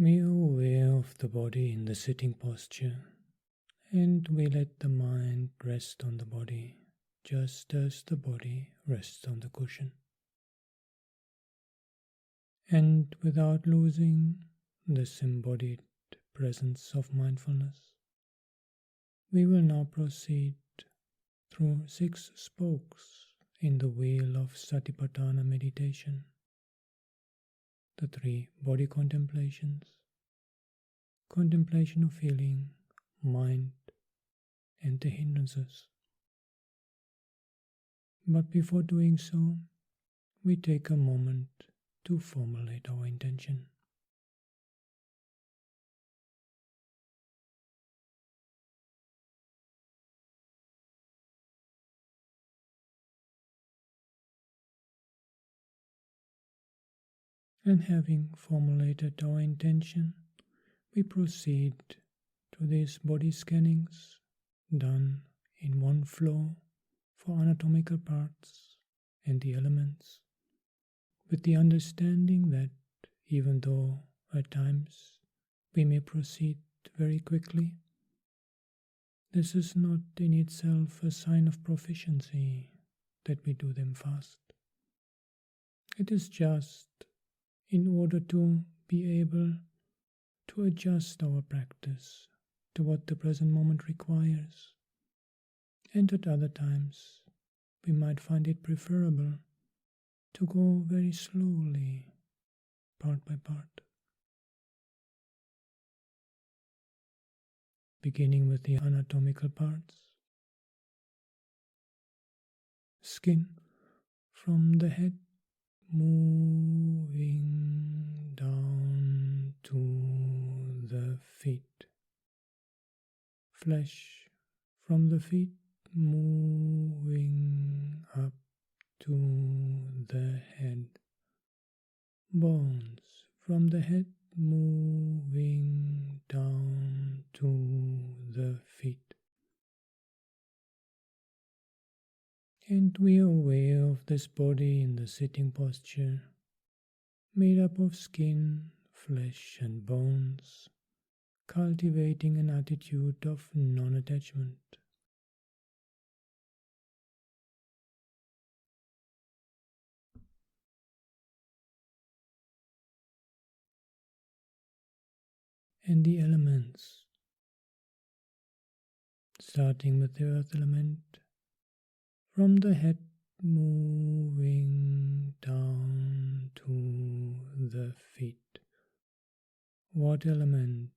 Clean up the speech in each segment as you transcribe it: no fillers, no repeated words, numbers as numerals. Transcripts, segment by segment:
We are aware of the body in the sitting posture, and we let the mind rest on the body, just as the body rests on the cushion. And without losing this embodied presence of mindfulness, we will now proceed through 6 spokes in the wheel of Satipaṭṭhāna meditation. The 3 body contemplations, contemplation of feeling, mind, and the hindrances. But before doing so, we take a moment to formulate our intention. And having formulated our intention, we proceed to these body scannings done in one flow for anatomical parts and the elements, with the understanding that even though at times we may proceed very quickly, this is not in itself a sign of proficiency that we do them fast. It is just in order to be able to adjust our practice to what the present moment requires. And at other times, we might find it preferable to go very slowly, part by part. Beginning with the anatomical parts. Skin from the head moving down to the feet. Flesh from the feet moving up to the head. Bones from the head moving down to the feet. And we are aware of this body in the sitting posture, made up of skin, flesh and bones, cultivating an attitude of non-attachment. And the elements, starting with the earth element, from the head moving down to the feet. Water element,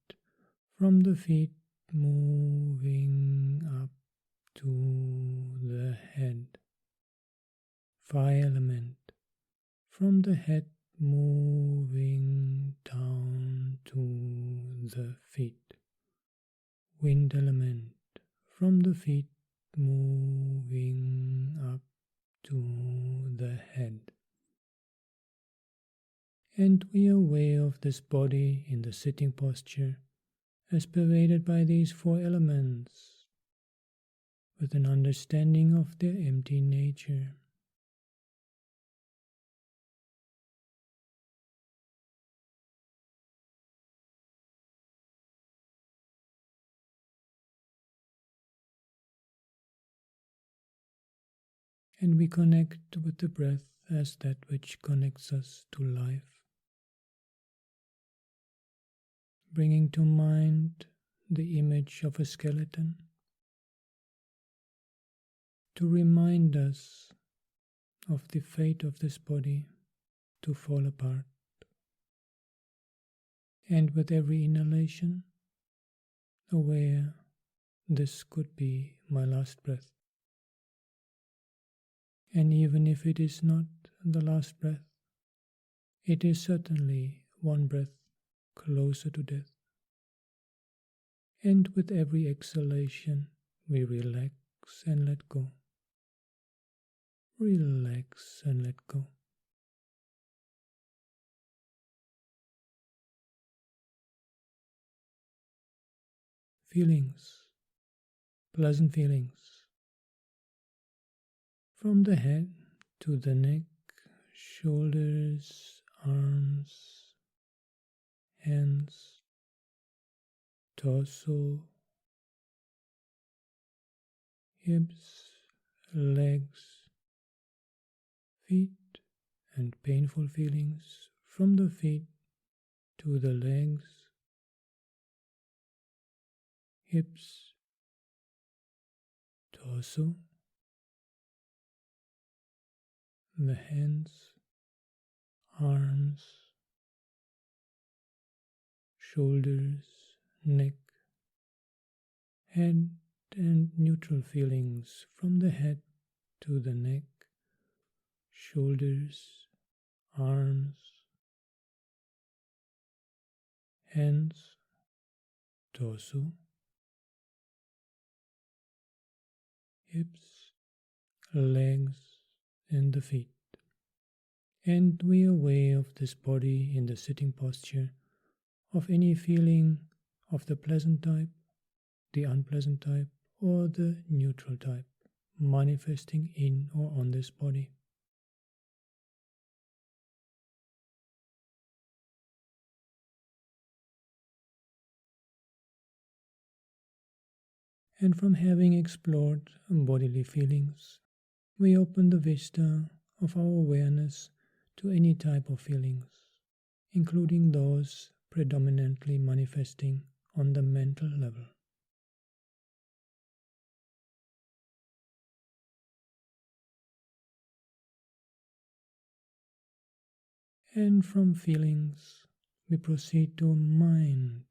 from the feet moving up to the head. Fire element, from the head moving down to the feet. Wind element, from the feet moving up to the head. And we are aware of this body in the sitting posture as pervaded by these 4 elements, with an understanding of their empty nature. And we connect with the breath as that which connects us to life, bringing to mind the image of a skeleton to remind us of the fate of this body to fall apart. And with every inhalation, aware this could be my last breath. And even if it is not the last breath, it is certainly one breath closer to death. And with every exhalation, we relax and let go. Relax and let go. Feelings, pleasant feelings. From the head to the neck, shoulders, arms, hands, torso, hips, legs, feet, and painful feelings from the feet to the legs, hips, torso, the hands, arms, shoulders, neck, head, and neutral feelings from the head to the neck, shoulders, arms, hands, torso, hips, legs, and the feet. And we are aware of this body in the sitting posture, of any feeling of the pleasant type, the unpleasant type, or the neutral type, manifesting in or on this body. And from having explored bodily feelings, we open the vista of our awareness to any type of feelings, including those predominantly manifesting on the mental level. And from feelings, we proceed to mind,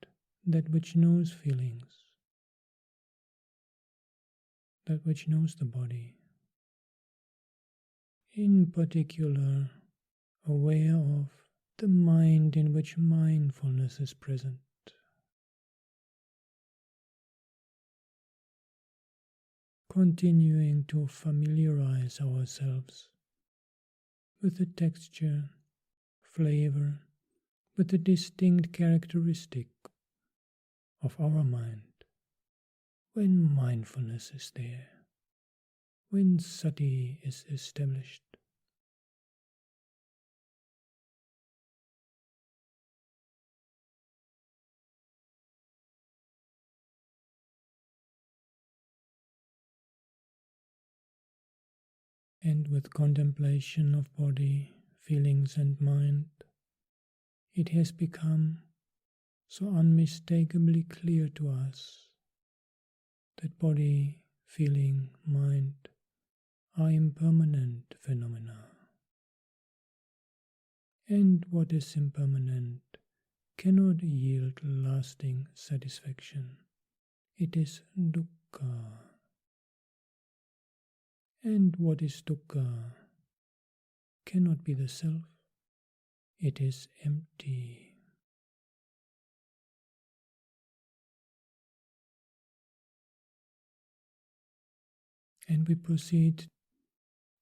that which knows feelings, that which knows the body. In particular, aware of the mind in which mindfulness is present. Continuing to familiarize ourselves with the texture, flavor, with the distinct characteristic of our mind when mindfulness is there, when sati is established. And with contemplation of body, feelings and mind, it has become so unmistakably clear to us that body, feeling, mind are impermanent phenomena. And what is impermanent cannot yield lasting satisfaction. It is dukkha. And what is dukkha cannot be the self. It is empty. And we proceed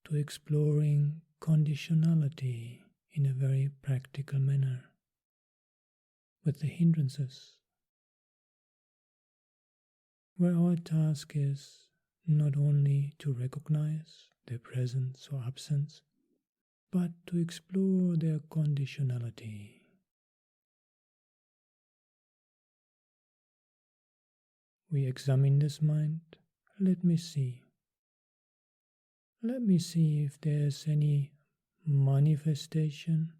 to exploring conditionality in a very practical manner with the hindrances, where our task is not only to recognize their presence or absence, but to explore their conditionality. We examine this mind. Let me see. Let me see if there's any manifestation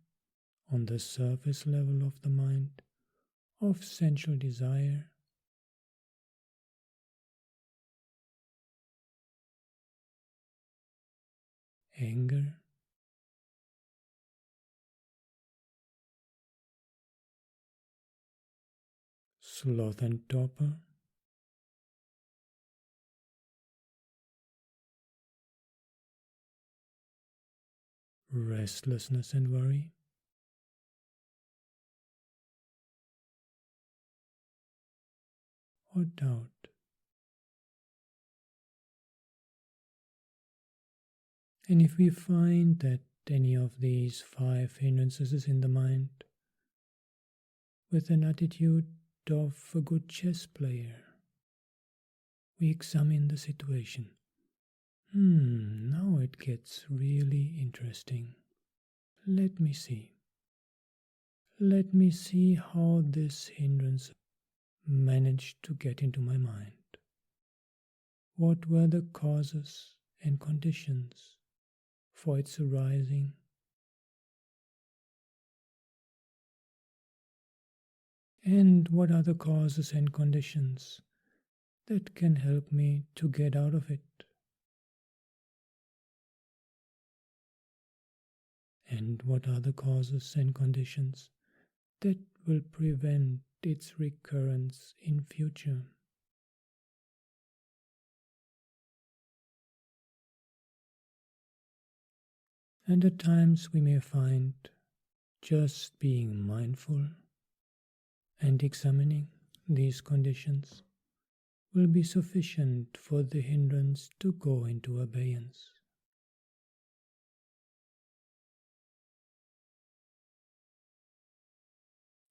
on the surface level of the mind of sensual desire, anger, sloth and torpor, restlessness and worry, or doubt. And if we find that any of these 5 hindrances is in the mind, with an attitude of a good chess player, we examine the situation. Now it gets really interesting. Let me see. let me see how this hindrance managed to get into my mind. What were the causes and conditions for its arising? And what are the causes and conditions that can help me to get out of it? And what are the causes and conditions that will prevent its recurrence in future? And at times we may find just being mindful and examining these conditions will be sufficient for the hindrance to go into abeyance.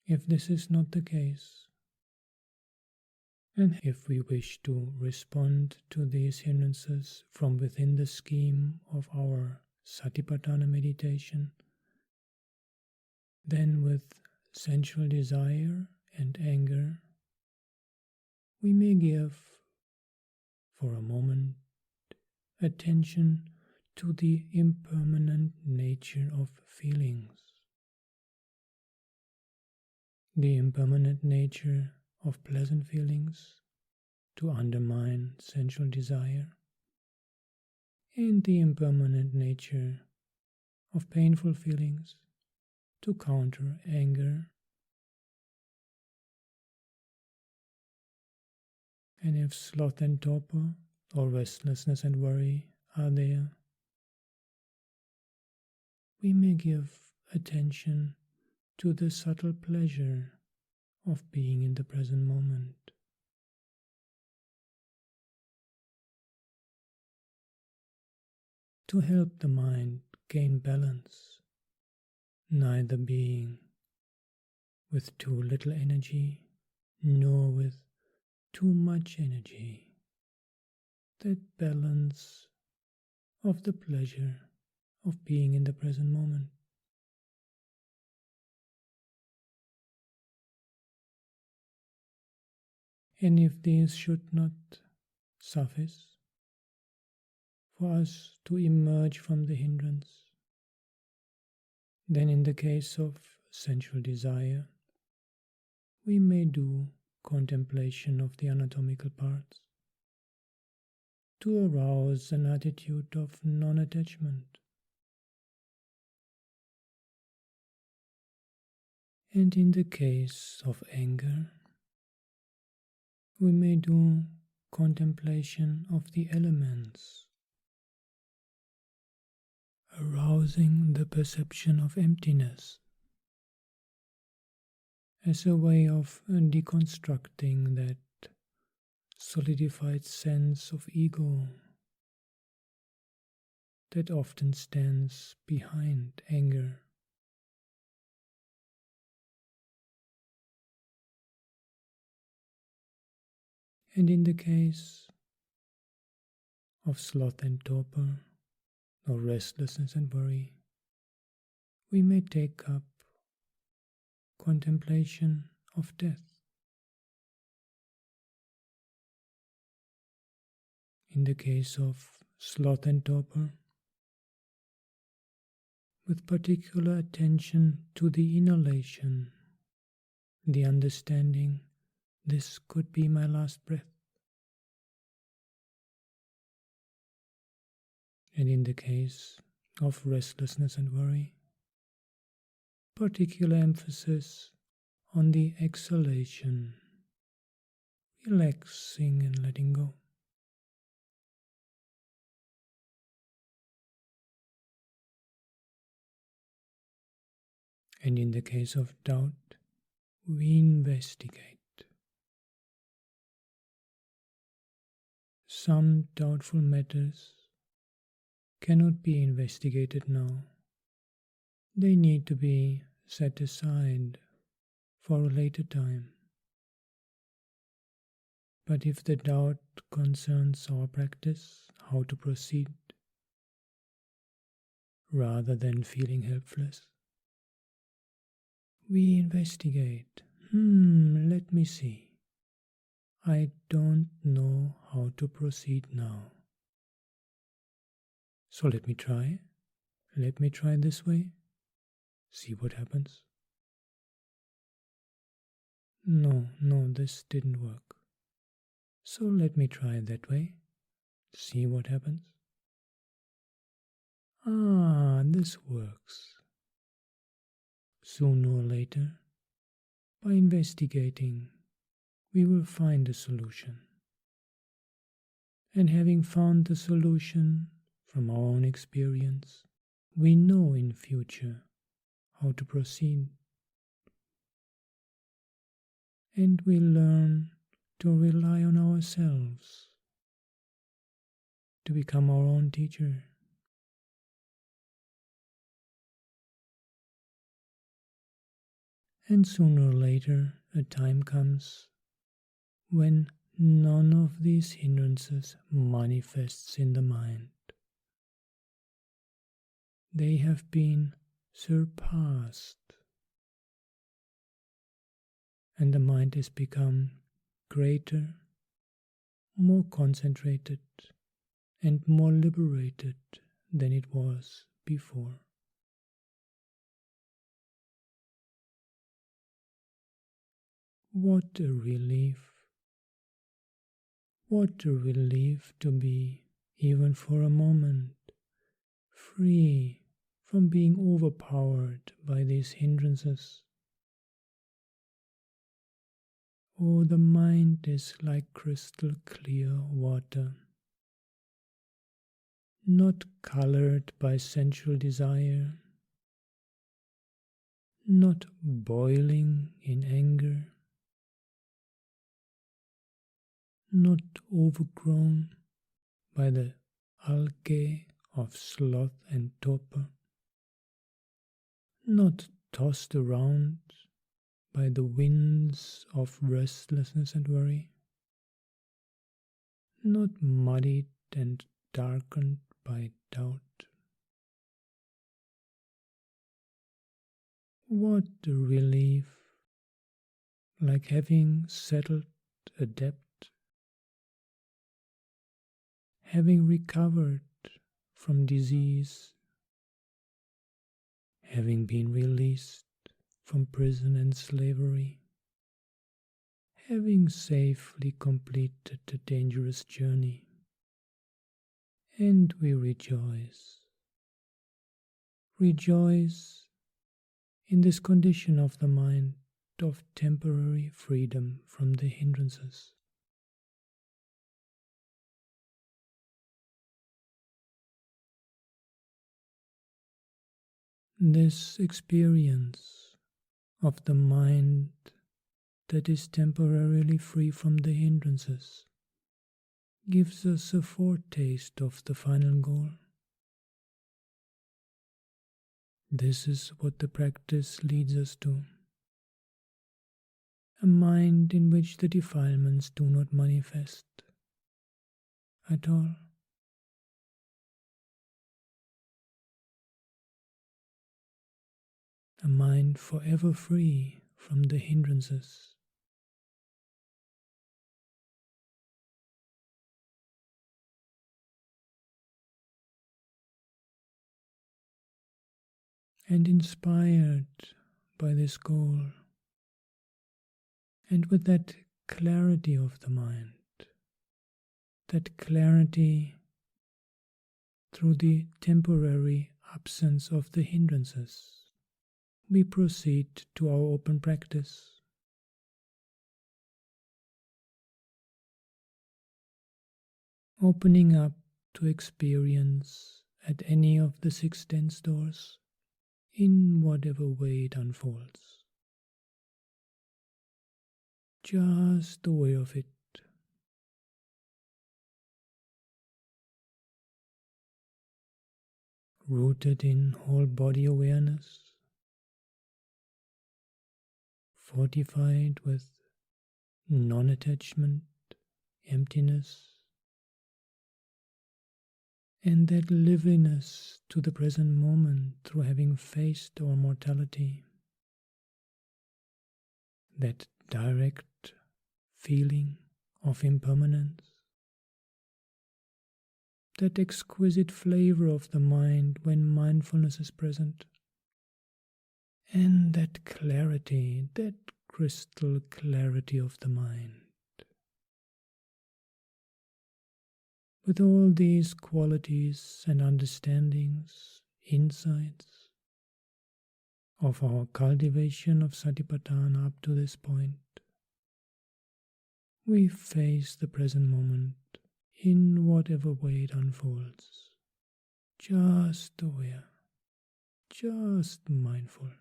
If this is not the case, and if we wish to respond to these hindrances from within the scheme of our Satipaṭṭhāna meditation, then with sensual desire and anger, we may give, for a moment, attention to the impermanent nature of feelings, the impermanent nature of pleasant feelings to undermine sensual desire, and the impermanent nature of painful feelings to counter anger. And if sloth and torpor, or restlessness and worry are there, we may give attention to the subtle pleasure of being in the present moment. To help the mind gain balance, neither being with too little energy nor with too much energy, that balance of the pleasure of being in the present moment. And if these should not suffice for us to emerge from the hindrance, then in the case of sensual desire, we may do contemplation of the anatomical parts to arouse an attitude of non-attachment. And in the case of anger, we may do contemplation of the elements, arousing the perception of emptiness as a way of deconstructing that solidified sense of ego that often stands behind anger. And in the case of sloth and torpor, or restlessness and worry, we may take up contemplation of death. In the case of sloth and torpor, with particular attention to the inhalation, the understanding, this could be my last breath. And in the case of restlessness and worry, particular emphasis on the exhalation, relaxing and letting go. And in the case of doubt, we investigate. Some doubtful matters cannot be investigated now. They need to be set aside for a later time. But if the doubt concerns our practice, how to proceed, rather than feeling helpless, we investigate. Let me see. I don't know how to proceed now. So let me try. Let me try this way. See what happens. No, this didn't work. So let me try that way. See what happens. This works. Sooner or later, by investigating, we will find a solution. And having found the solution from our own experience, we know in future how to proceed. And we learn to rely on ourselves, to become our own teacher. And sooner or later a time comes when none of these hindrances manifests in the mind. They have been surpassed, and the mind has become greater, more concentrated, and more liberated than it was before. What a relief! What a relief to be, even for a moment, free from being overpowered by these hindrances. Oh, the mind is like crystal clear water, not colored by sensual desire, not boiling in anger, not overgrown by the algae of sloth and torpor, not tossed around by the winds of restlessness and worry, not muddied and darkened by doubt. What a relief, like having settled a debt, having recovered from disease, having been released from prison and slavery, having safely completed the dangerous journey. And we rejoice in this condition of the mind of temporary freedom from the hindrances. This experience of the mind that is temporarily free from the hindrances gives us a foretaste of the final goal. This is what the practice leads us to. A mind in which the defilements do not manifest at all. A mind forever free from the hindrances. And inspired by this goal, and with that clarity of the mind, that clarity through the temporary absence of the hindrances, we proceed to our open practice. Opening up to experience at any of the 6 dance doors, in whatever way it unfolds. Just aware of it. Rooted in whole body awareness, fortified with non-attachment, emptiness, and that liveliness to the present moment through having faced our mortality. that direct feeling of impermanence, that exquisite flavor of the mind when mindfulness is present, and that clarity, that crystal clarity of the mind. With all these qualities and understandings, insights of our cultivation of Satipatthāna up to this point, we face the present moment in whatever way it unfolds, just aware, just mindful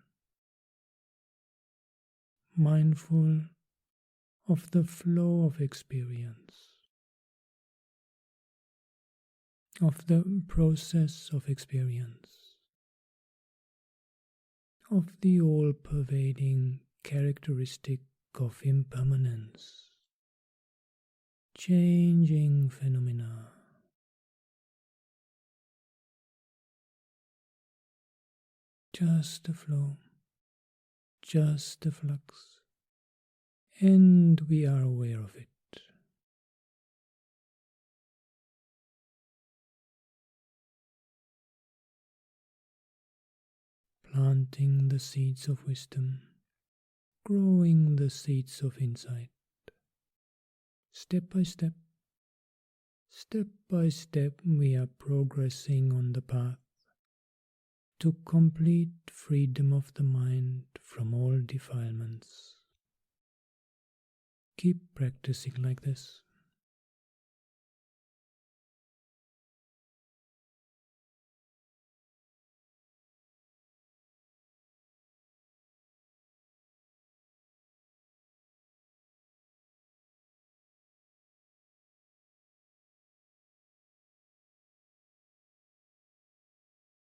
of the flow of experience, of the process of experience, of the all-pervading characteristic of impermanence, changing phenomena, just the flow, just the flux, and we are aware of it. Planting the seeds of wisdom, growing the seeds of insight, step by step, we are progressing on the path to complete freedom of the mind from all defilements. Keep practicing like this.